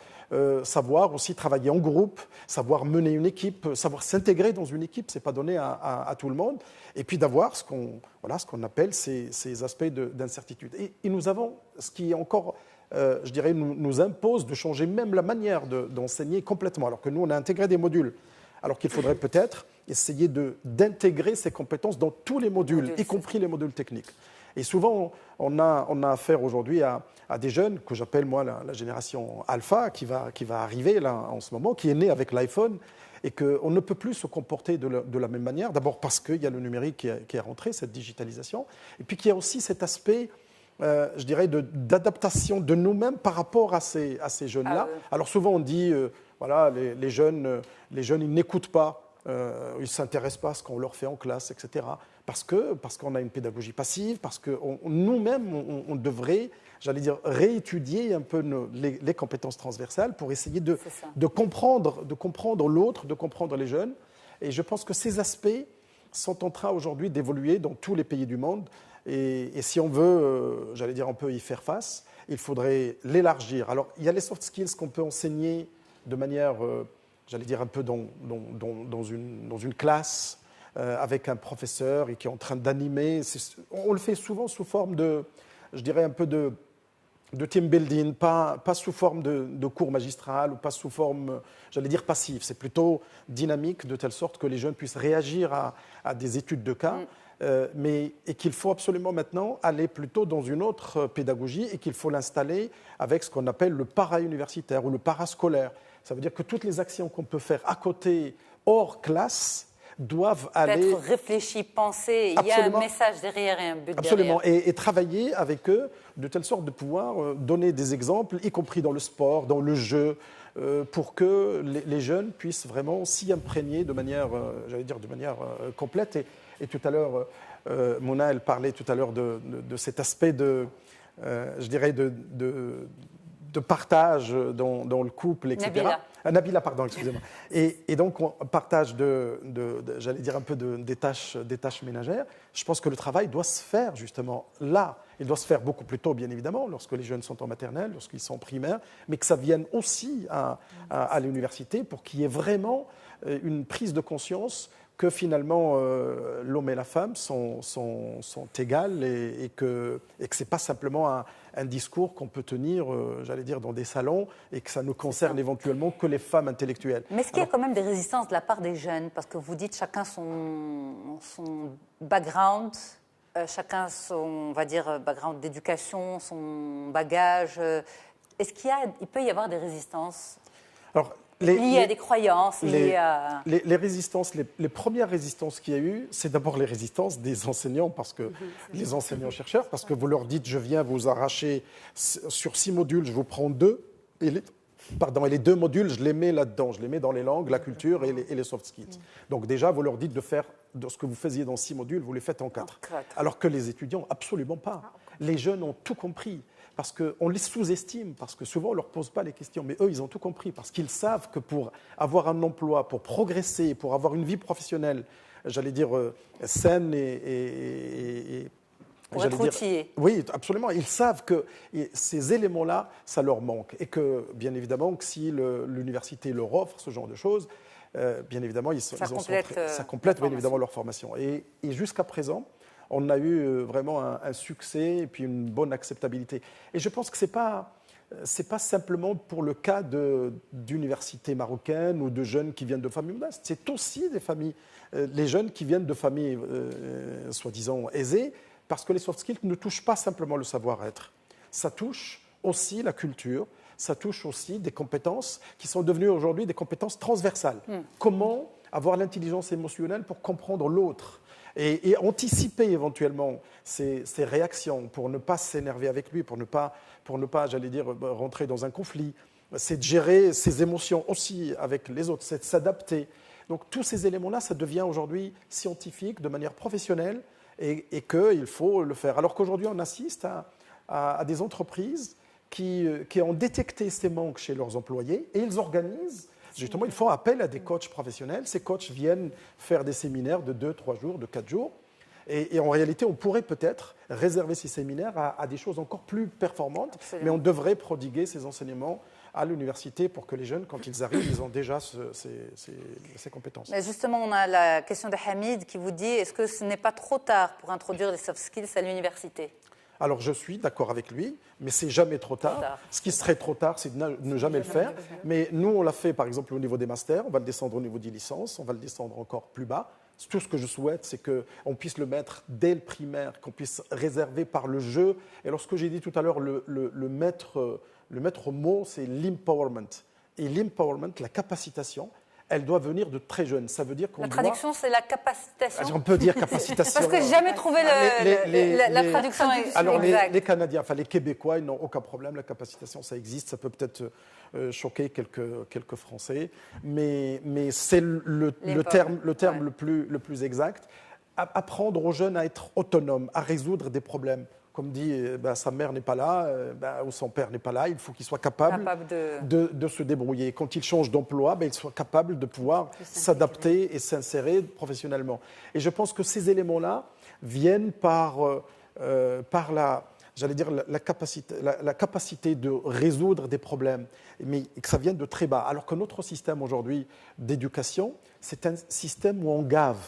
savoir aussi travailler en groupe, savoir mener une équipe, savoir s'intégrer dans une équipe, ce n'est pas donné à tout le monde. Et puis d'avoir ce qu'on appelle ces aspects d'incertitude. Et nous avons ce qui est encore, nous impose de changer même la manière d'enseigner complètement. Alors que nous, on a intégré des modules. Alors qu'il faudrait peut-être essayer d'intégrer ces compétences dans tous les modules, y compris les modules techniques. Et souvent, on a affaire aujourd'hui à des jeunes que j'appelle, moi, la génération alpha, qui va arriver là, en ce moment, qui est née avec l'iPhone, et qu'on ne peut plus se comporter de la même manière. D'abord parce qu'il y a le numérique qui est rentré, cette digitalisation, et puis qu'il y a aussi cet aspect, d'adaptation de nous-mêmes par rapport à ces jeunes-là. Alors souvent, on dit, les jeunes, ils n'écoutent pas. Ils ne s'intéressent pas à ce qu'on leur fait en classe, etc. Parce qu'on a une pédagogie passive, parce que nous-mêmes, on devrait, réétudier un peu les compétences transversales pour essayer de comprendre l'autre, de comprendre les jeunes. Et je pense que ces aspects sont en train aujourd'hui d'évoluer dans tous les pays du monde. Et si on veut, on peut y faire face, il faudrait l'élargir. Alors, il y a les soft skills qu'on peut enseigner de manière... un peu dans une classe avec un professeur et qui est en train d'animer. On le fait souvent sous forme un peu de team building, pas sous forme de cours magistral ou pas sous forme, passive. C'est plutôt dynamique de telle sorte que les jeunes puissent réagir à des études de cas. Et qu'il faut absolument maintenant aller plutôt dans une autre pédagogie et qu'il faut l'installer avec ce qu'on appelle le para-universitaire ou le parascolaire. Ça veut dire que toutes les actions qu'on peut faire à côté, hors classe, doivent aller... Être réfléchies, pensées, il y a un message derrière et un but absolument. derrière. Et travailler avec eux de telle sorte de pouvoir donner des exemples, y compris dans le sport, dans le jeu, pour que les jeunes puissent vraiment s'y imprégner de manière, complète. Et tout à l'heure, Mona, elle parlait tout à l'heure de cet aspect de partage dans le couple, etc. Nabila, pardon, excusez-moi. Et donc, on partage un peu des tâches ménagères. Je pense que le travail doit se faire justement là. Il doit se faire beaucoup plus tôt, bien évidemment, lorsque les jeunes sont en maternelle, lorsqu'ils sont en primaire, mais que ça vienne aussi à l'université pour qu'il y ait vraiment une prise de conscience que finalement l'homme et la femme sont égales et que ce n'est pas simplement un discours qu'on peut tenir, dans des salons et que ça ne concerne éventuellement que les femmes intellectuelles. Mais est-ce qu'il y a quand même des résistances de la part des jeunes? Parce que vous dites chacun son background, chacun son, background d'éducation, son bagage. Est-ce qu'il peut y avoir des résistances? Alors, liées à des croyances, liées à... Les résistances, les premières résistances qu'il y a eu, c'est d'abord les résistances des enseignants, les enseignants-chercheurs, parce que vous leur dites, je viens vous arracher sur 6 modules, je vous prends 2, et les 2 modules, je les mets là-dedans, je les mets dans les langues, la culture et les soft skills. Donc déjà, vous leur dites de faire de ce que vous faisiez dans 6 modules, vous les faites en 4. Alors que les étudiants, absolument pas. Les jeunes ont tout compris. Parce qu'on les sous-estime, parce que souvent on ne leur pose pas les questions. Mais eux, ils ont tout compris, parce qu'ils savent que pour avoir un emploi, pour progresser, pour avoir une vie professionnelle, saine et pour être outillés. Oui, absolument. Ils savent que ces éléments-là, ça leur manque. Et que, bien évidemment, que si l'université leur offre ce genre de choses, bien évidemment, ça complète bien évidemment leur formation. Et jusqu'à présent, on a eu vraiment un succès et puis une bonne acceptabilité. Et je pense que c'est pas simplement pour le cas d'universités marocaines ou de jeunes qui viennent de familles modestes. C'est aussi des familles, les jeunes qui viennent de familles soi-disant aisées, parce que les soft skills ne touchent pas simplement le savoir-être. Ça touche aussi la culture, ça touche aussi des compétences qui sont devenues aujourd'hui des compétences transversales. Comment avoir l'intelligence émotionnelle pour comprendre l'autre et anticiper éventuellement ses réactions pour ne pas s'énerver avec lui, pour ne pas, j'allais dire, rentrer dans un conflit. C'est de gérer ses émotions aussi avec les autres, c'est de s'adapter. Donc tous ces éléments-là, ça devient aujourd'hui scientifique, de manière professionnelle, et qu'il faut le faire. Alors qu'aujourd'hui, on assiste à des entreprises qui ont détecté ces manques chez leurs employés et ils organisent. Justement, ils font appel à des coachs professionnels. Ces coachs viennent faire des séminaires de 2, 3 jours, de 4 jours. Et en réalité, on pourrait peut-être réserver ces séminaires à des choses encore plus performantes. Absolument. Mais on devrait prodiguer ces enseignements à l'université pour que les jeunes, quand ils arrivent, ils ont déjà ces compétences. Mais justement, on a la question de Hamid qui vous dit, est-ce que ce n'est pas trop tard pour introduire les soft skills à l'université ? Alors, je suis d'accord avec lui, mais c'est jamais trop tard. Ce qui serait trop tard, c'est de ne jamais le faire. Mais nous, on l'a fait, par exemple, au niveau des masters. On va le descendre au niveau des licences. On va le descendre encore plus bas. Tout ce que je souhaite, c'est qu'on puisse le mettre dès le primaire, qu'on puisse réserver par le jeu. Et alors, ce que j'ai dit tout à l'heure, le maître mot, c'est l'empowerment. Et l'empowerment, la capacitation, elle doit venir de très jeune. Ça veut dire qu'on La traduction, c'est la capacitation. On peut dire capacitation. Parce que je n'ai jamais trouvé la traduction exacte. Alors, les Canadiens, enfin les Québécois, ils n'ont aucun problème. La capacitation, ça existe. Ça peut peut-être choquer quelques Français. Mais c'est le terme le plus exact. Apprendre aux jeunes à être autonomes, à résoudre des problèmes. Comme dit, sa mère n'est pas là, ou son père n'est pas là, il faut qu'il soit capable de se débrouiller. Quand il change d'emploi, il soit capable de pouvoir s'adapter et s'insérer professionnellement. Et je pense que ces éléments-là viennent par la capacité de résoudre des problèmes, mais que ça vienne de très bas. Alors que notre système aujourd'hui d'éducation, c'est un système où on gave.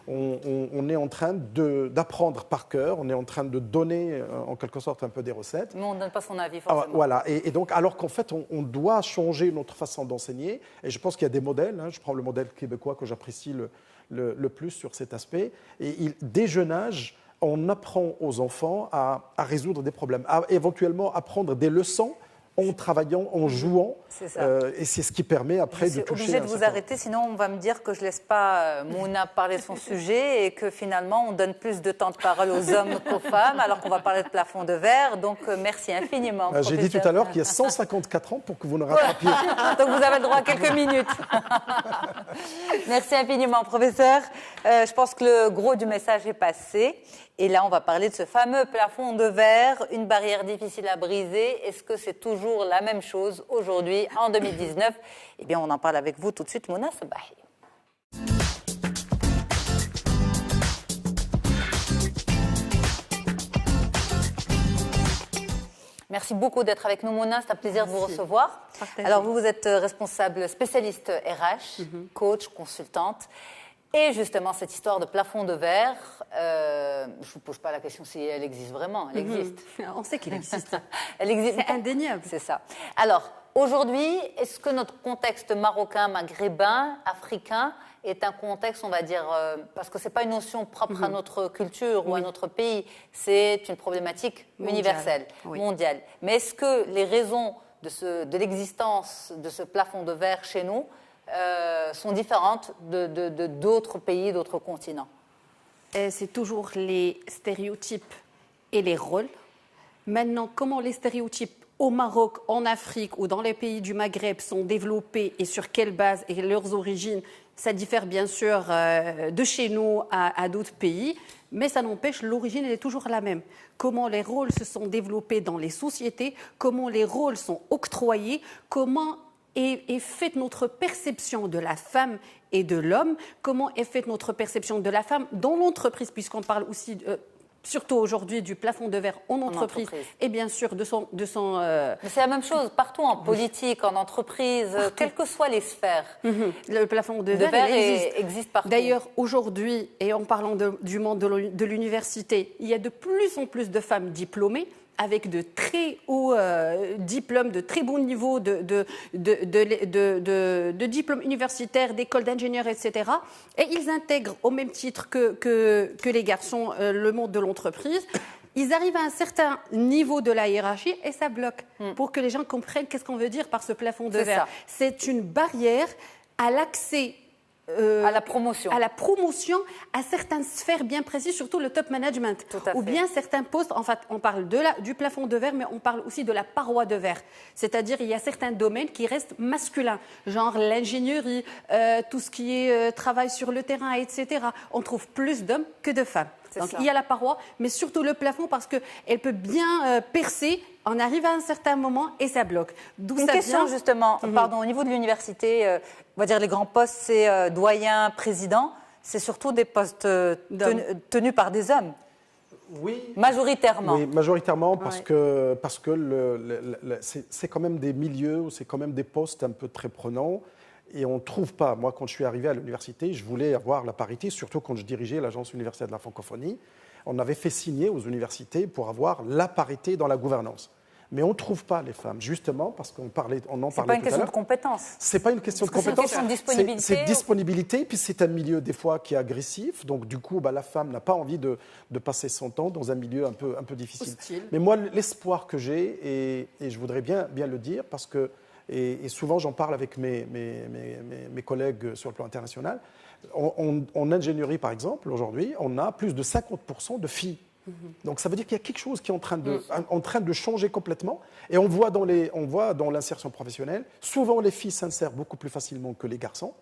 On est en train d'apprendre par cœur, on est en train de donner en quelque sorte un peu des recettes. Mais on ne donne pas son avis forcément. Voilà, et donc alors qu'en fait on doit changer notre façon d'enseigner, et je pense qu'il y a des modèles, je prends le modèle québécois que j'apprécie le plus sur cet aspect, et dès jeune âge, on apprend aux enfants à résoudre des problèmes, à éventuellement apprendre des leçons en travaillant, en jouant, et c'est ce qui permet après de toucher. Je suis obligée de vous arrêter, sinon on va me dire que je ne laisse pas Mouna parler de son sujet et que finalement on donne plus de temps de parole aux hommes qu'aux femmes, alors qu'on va parler de plafond de verre. Donc merci infiniment. J'ai dit tout à l'heure qu'il y a 154 ans pour que vous ne rattrapiez. Donc vous avez le droit à quelques minutes. Merci infiniment, professeur. Je pense que le gros du message est passé. Et là, on va parler de ce fameux plafond de verre, une barrière difficile à briser. Est-ce que c'est toujours la même chose aujourd'hui, en 2019 ? Eh bien, on en parle avec vous tout de suite, Mouna Sabahi. Merci beaucoup d'être avec nous, Mouna. C'est un plaisir de vous recevoir. Partagez. Alors, vous êtes responsable spécialiste RH, coach, consultante. Et justement, cette histoire de plafond de verre, je ne vous pose pas la question si elle existe vraiment. Elle existe. On sait qu'il existe. Elle existe. C'est indéniable. C'est ça. Alors, aujourd'hui, est-ce que notre contexte marocain, maghrébin, africain est un contexte, on va dire, parce que ce n'est pas une notion propre à notre culture ou à notre pays, c'est une problématique universelle, mondiale. Mais est-ce que les raisons de l'existence de ce plafond de verre chez nous sont différentes d'autres pays, d'autres continents? C'est toujours les stéréotypes et les rôles. Maintenant, comment les stéréotypes au Maroc, en Afrique ou dans les pays du Maghreb sont développés et sur quelle base et leurs origines, ça diffère bien sûr de chez nous à d'autres pays, mais ça n'empêche, l'origine elle est toujours la même. Comment les rôles se sont développés dans les sociétés, comment les rôles sont octroyés, comment est faite notre perception de la femme et de l'homme, comment est faite notre perception de la femme dans l'entreprise, puisqu'on parle aussi surtout aujourd'hui, du plafond de verre en entreprise et bien sûr de son Mais c'est la même chose partout, en politique, en entreprise, quelles que soient les sphères. Le plafond de verre existe partout. D'ailleurs, aujourd'hui, et en parlant du monde de l'université, il y a de plus en plus de femmes diplômées avec de très hauts diplômes, de très bons niveaux de diplômes universitaires, d'écoles d'ingénieurs, etc. Et ils intègrent au même titre que les garçons le monde de l'entreprise. Ils arrivent à un certain niveau de la hiérarchie et ça bloque pour que les gens comprennent qu'est-ce qu'on veut dire par ce plafond de verre. C'est une barrière à l'accès à la promotion. À certaines sphères bien précises, surtout le top management. Ou bien certains postes, en fait, on parle du plafond de verre, mais on parle aussi de la paroi de verre. C'est-à-dire, il y a certains domaines qui restent masculins, genre l'ingénierie, tout ce qui est travail sur le terrain, etc. On trouve plus d'hommes que de femmes. Donc, il y a la paroi, mais surtout le plafond, parce qu'elle peut bien percer. On arrive à un certain moment et ça bloque. Une question justement, au niveau de l'université, on va dire les grands postes, c'est doyen, président, c'est surtout des postes tenus par des hommes. Oui. Majoritairement. Oui, majoritairement parce que c'est quand même des milieux où c'est quand même des postes un peu très prenants. Et on ne trouve pas, moi quand je suis arrivé à l'université, je voulais avoir la parité, surtout quand je dirigeais l'Agence universitaire de la francophonie. On avait fait signer aux universités pour avoir la parité dans la gouvernance. Mais on ne trouve pas les femmes, justement, parce qu'on en parlait tout à l'heure. C'est pas une question de compétence. C'est pas une question de compétence. C'est une question de disponibilité. C'est disponibilité, puis c'est un milieu des fois qui est agressif. Donc du coup, la femme n'a pas envie de passer son temps dans un milieu un peu difficile. Hostile. Mais moi, l'espoir que j'ai, et je voudrais bien le dire, parce que et souvent j'en parle avec mes collègues sur le plan international, en ingénierie par exemple, aujourd'hui, on a plus de 50% de filles. Donc ça veut dire qu'il y a quelque chose qui est en train de changer complètement. Et on voit dans l'insertion professionnelle, souvent les filles s'insèrent beaucoup plus facilement que les garçons.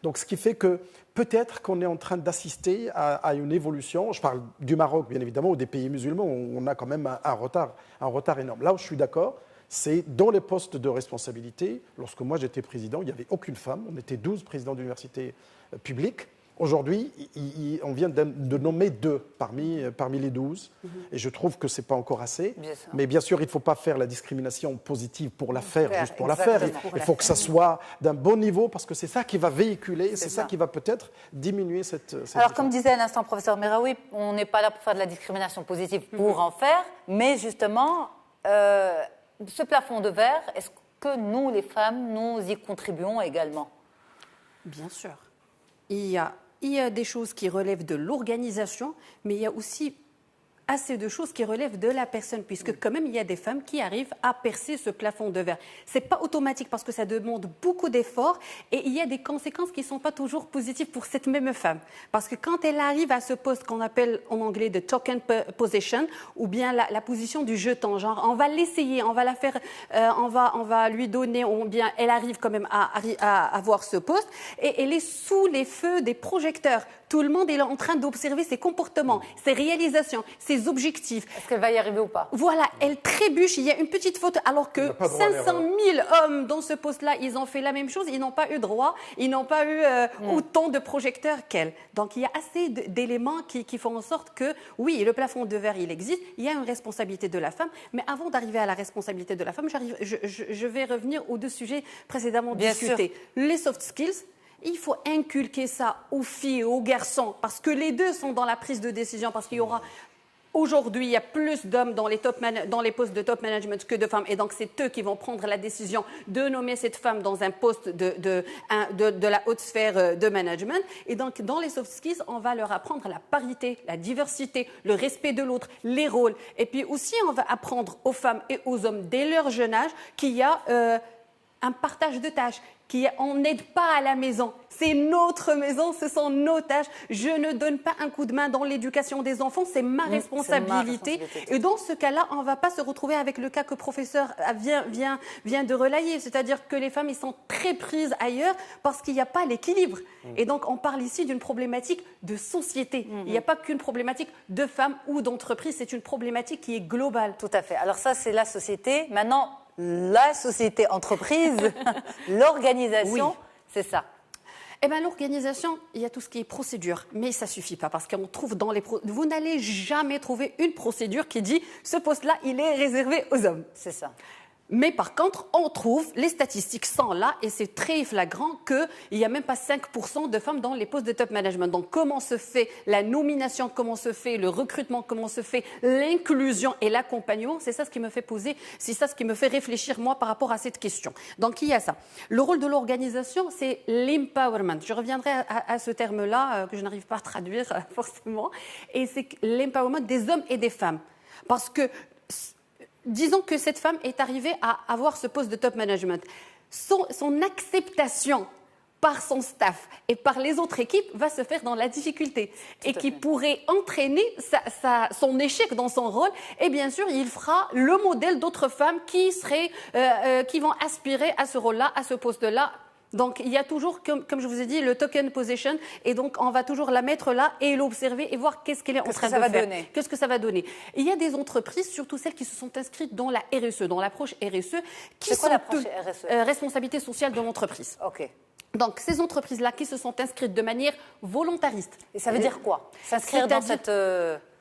Donc ce qui fait que peut-être qu'on est en train d'assister à une évolution. Je parle du Maroc, bien évidemment, ou des pays musulmans, où on a quand même un retard énorme. Là où je suis d'accord, c'est dans les postes de responsabilité. Lorsque moi j'étais président, il n'y avait aucune femme. On était 12 présidents d'universités publiques. Aujourd'hui, on vient de nommer 2 parmi les 12. Et je trouve que ce n'est pas encore assez. Mais bien sûr, il ne faut pas faire la discrimination positive pour la faire, juste pour la faire. Il faut que ça soit d'un bon niveau, parce que c'est ça qui va véhiculer, c'est ça qui va peut-être diminuer cette Alors, comme disait à l'instant le professeur Meraoui, on n'est pas là pour faire de la discrimination positive pour en faire, mais justement, ce plafond de verre, est-ce que nous, les femmes, nous y contribuons également? Bien sûr. Il y a des choses qui relèvent de l'organisation, mais il y a aussi assez de choses qui relèvent de la personne, puisque quand même, il y a des femmes qui arrivent à percer ce plafond de verre. Ce n'est pas automatique parce que ça demande beaucoup d'efforts et il y a des conséquences qui ne sont pas toujours positives pour cette même femme. Parce que quand elle arrive à ce poste qu'on appelle en anglais de token position, ou bien la position du jeton, genre on va l'essayer, on va la faire, on va lui donner, ou bien elle arrive quand même à avoir ce poste, et elle est sous les feux des projecteurs. Tout le monde est en train d'observer ses comportements, ses réalisations, ses objectifs. Est-ce qu'elle va y arriver ou pas? Voilà, elle trébuche, il y a une petite faute, alors que 500 000 hommes dans ce poste-là, ils ont fait la même chose, ils n'ont pas eu droit, ils n'ont pas eu autant de projecteurs qu'elle. Donc il y a assez d'éléments qui font en sorte que, oui, le plafond de verre, il existe, il y a une responsabilité de la femme, mais avant d'arriver à la responsabilité de la femme, je vais revenir aux 2 sujets précédemment discutés. Les soft skills. Il faut inculquer ça aux filles et aux garçons, parce que les 2 sont dans la prise de décision, parce qu'il y aura... Aujourd'hui, il y a plus d'hommes dans les postes de top management que de femmes. Et donc, c'est eux qui vont prendre la décision de nommer cette femme dans un poste de la haute sphère de management. Et donc, dans les soft skills, on va leur apprendre la parité, la diversité, le respect de l'autre, les rôles. Et puis aussi, on va apprendre aux femmes et aux hommes, dès leur jeune âge, qu'il y a un partage de tâches. On n'aide pas à la maison. C'est notre maison, ce sont nos tâches. Je ne donne pas un coup de main dans l'éducation des enfants, c'est ma responsabilité. Et dans ce cas-là, on ne va pas se retrouver avec le cas que le professeur vient de relayer. C'est-à-dire que les femmes, ils sont très prises ailleurs parce qu'il n'y a pas l'équilibre. Et donc, on parle ici d'une problématique de société. Il n'y a pas qu'une problématique de femmes ou d'entreprise, c'est une problématique qui est globale. Tout à fait. Alors ça, c'est la société. Maintenant, la société entreprise, l'organisation, c'est ça. Eh bien, l'organisation, il y a tout ce qui est procédure, mais ça ne suffit pas parce qu'on trouve dans les... Vous n'allez jamais trouver une procédure qui dit « ce poste-là, il est réservé aux hommes ». C'est ça. Mais par contre, on trouve, les statistiques sont là et c'est très flagrant qu'il n'y a même pas 5% de femmes dans les postes de top management. Donc comment se fait la nomination, comment se fait le recrutement, comment se fait l'inclusion et l'accompagnement, c'est ça ce qui me fait poser, c'est ça ce qui me fait réfléchir moi par rapport à cette question. Donc il y a ça. Le rôle de l'organisation, c'est l'empowerment. Je reviendrai à ce terme-là que je n'arrive pas à traduire forcément. Et c'est l'empowerment des hommes et des femmes. Parce que disons que cette femme est arrivée à avoir ce poste de top management. Son acceptation par son staff et par les autres équipes va se faire dans la difficulté et qui pourrait entraîner son échec dans son rôle. Et bien sûr, il fera le modèle d'autres femmes qui vont aspirer à ce rôle-là, à ce poste-là. Donc, il y a toujours, comme je vous ai dit, le token position. Et donc, on va toujours la mettre là et l'observer et voir qu'est-ce qu'elle est en train de faire. Qu'est-ce que ça va donner. Il y a des entreprises, surtout celles qui se sont inscrites dans la RSE, dans l'approche RSE, qui sont responsabilité sociale de l'entreprise. OK. Donc, ces entreprises-là qui se sont inscrites de manière volontariste. Et ça veut dire quoi? S'inscrire dans cette...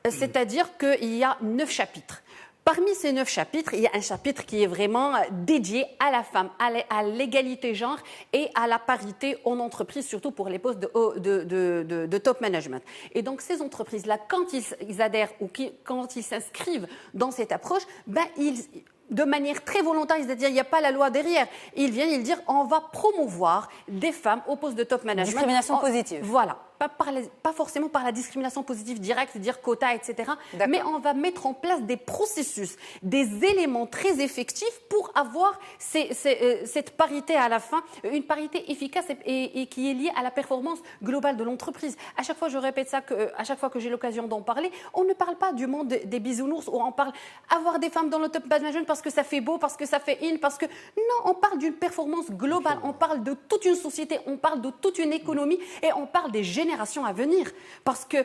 C'est-à-dire qu'il y a 9 chapitres. Parmi ces 9 chapitres, il y a un chapitre qui est vraiment dédié à la femme, à l'égalité genre et à la parité en entreprise, surtout pour les postes de top management. Et donc, ces entreprises-là, quand ils adhèrent ou quand ils s'inscrivent dans cette approche, de manière très volontaire, c'est-à-dire il n'y a pas la loi derrière. Ils viennent, ils disent on va promouvoir des femmes au poste de top management. Discrimination positive. Voilà. Pas forcément par la discrimination positive directe, dire quota, etc. Mais on va mettre en place des processus, des éléments très effectifs pour avoir cette parité à la fin, une parité efficace et qui est liée à la performance globale de l'entreprise. À chaque fois, je répète ça, à chaque fois que j'ai l'occasion d'en parler, on ne parle pas du monde des bisounours où on parle avoir des femmes dans le top management parce que ça fait beau, parce que ça fait parce que... Non, on parle d'une performance globale, on parle de toute une société, on parle de toute une économie et on parle des générations à venir. Parce que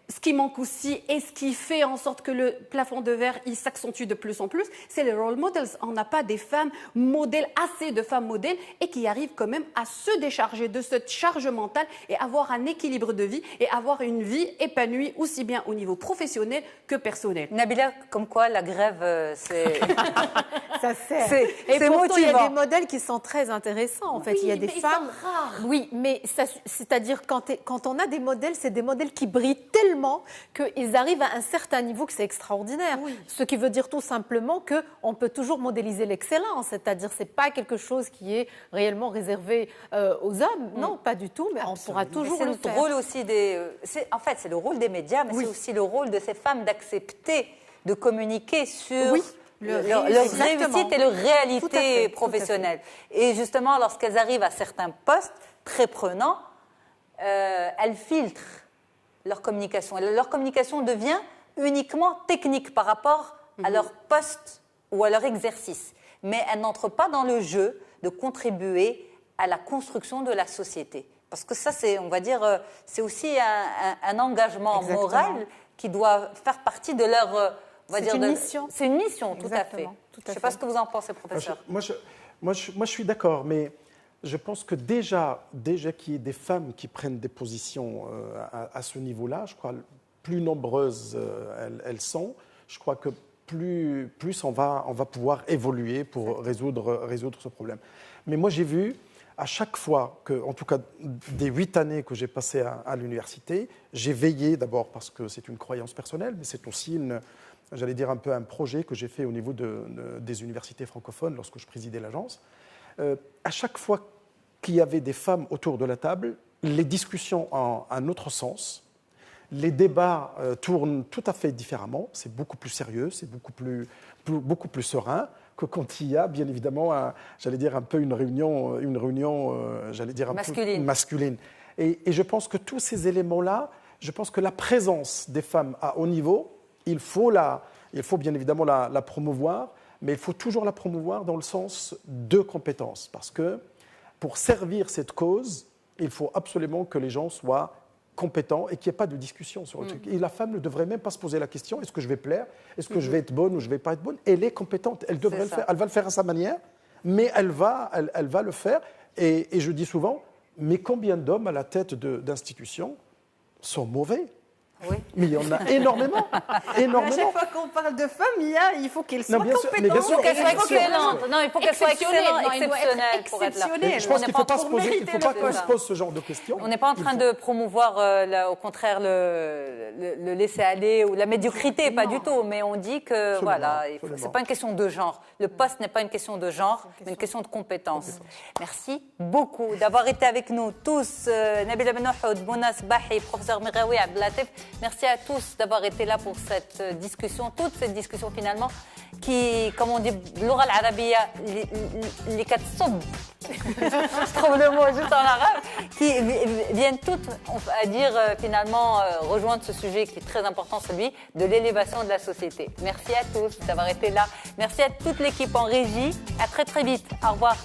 ce qui manque aussi et ce qui fait en sorte que le plafond de verre il s'accentue de plus en plus, c'est les role models. On n'a pas des femmes modèles, assez de femmes modèles et qui arrivent quand même à se décharger de cette charge mentale et avoir un équilibre de vie et avoir une vie épanouie aussi bien au niveau professionnel que personnel. Nabila, comme quoi la grève, c'est... Ça sert. C'est pourtant, il y a motivant. des modèles qui sont très intéressants. En fait, il y a des femmes. Ils sont rares. Oui, mais c'est-à-dire quand on a des modèles, c'est des modèles qui brillent tellement qu'ils arrivent à un certain niveau que c'est extraordinaire. Oui. Ce qui veut dire tout simplement qu'on peut toujours modéliser l'excellence. C'est-à-dire c'est pas quelque chose qui est réellement réservé aux hommes. Non, pas du tout. Mais on pourra toujours C'est le le faire. rôle aussi en fait, c'est le rôle des médias, mais c'est aussi le rôle de ces femmes d'accepter de communiquer sur leur réussite et leur réalité professionnelle. Et justement, lorsqu'elles arrivent à certains postes très prenants, elles filtrent leur communication. Et leur communication devient uniquement technique par rapport à leur poste ou à leur exercice. Mais elles n'entrent pas dans le jeu de contribuer à la construction de la société. Parce que ça, on va dire, c'est aussi un engagement moral qui doit faire partie de leur... C'est une mission. C'est une mission, tout à fait. Tout à Je ne sais pas ce que vous en pensez, professeur. Moi, je suis d'accord, mais je pense que déjà qu'il y ait des femmes qui prennent des positions à ce niveau-là, je crois plus nombreuses elles sont, je crois que plus on va pouvoir évoluer pour résoudre ce problème. Mais moi, j'ai vu à chaque fois en tout cas des 8 années que j'ai passées à l'université, j'ai veillé d'abord parce que c'est une croyance personnelle, mais c'est aussi j'allais dire un peu un projet que j'ai fait au niveau des universités francophones lorsque je présidais l'agence. À chaque fois qu'il y avait des femmes autour de la table, les discussions ont un autre sens, les débats tournent tout à fait différemment, c'est beaucoup plus sérieux, c'est beaucoup plus serein que quand il y a bien évidemment, j'allais dire un peu une réunion j'allais dire un peu masculine. Et je pense que tous ces éléments-là, je pense que la présence des femmes à haut niveau, il faut bien évidemment la promouvoir, mais il faut toujours la promouvoir dans le sens de compétences. Parce que pour servir cette cause, il faut absolument que les gens soient compétents et qu'il n'y ait pas de discussion sur le truc. Et la femme ne devrait même pas se poser la question, est-ce que je vais plaire? Est-ce que je vais être bonne ou je ne vais pas être bonne? Elle est compétente, elle devrait le faire. Elle va le faire à sa manière, mais elle va le faire. Et je dis souvent, Mais combien d'hommes à la tête d'institutions sont mauvais? Oui. Mais il y en a énormément. À énormément. chaque fois qu'on parle de femmes, il faut qu'elles soient Non, bien sûr, mais compétentes. bien sûr, Qu'elle soit Bien sûr. excellente. Non, il faut qu'elle soit excellente, Non, elle doit être exceptionnelle pour être là. exceptionnelle. Je pense On qu'il n'est ne faut pas pas se pour poser, il mériter faut pas le qu'on se débat. pose ce genre de questions. On n'est pas en train de promouvoir, au contraire, le laisser-aller ou la médiocrité, pas du tout. Mais on dit que, Absolument, voilà, absolument. c'est pas une question de genre. Le poste n'est pas une question de genre, mais une question de compétence. Merci beaucoup d'avoir été avec nous tous. Nabila Benouhoud, Bouna Sbahi, professeur Miraoui, Abdelatif. Merci à tous d'avoir été là pour cette discussion, toute cette discussion finalement, qui, comme on dit, l'oral arabiya, les quatre soubs, je trouve le mot juste en arabe, qui viennent toutes à dire finalement rejoindre ce sujet qui est très important, celui de l'élévation de la société. Merci à tous d'avoir été là. Merci à toute l'équipe en régie. À très très vite. Au revoir.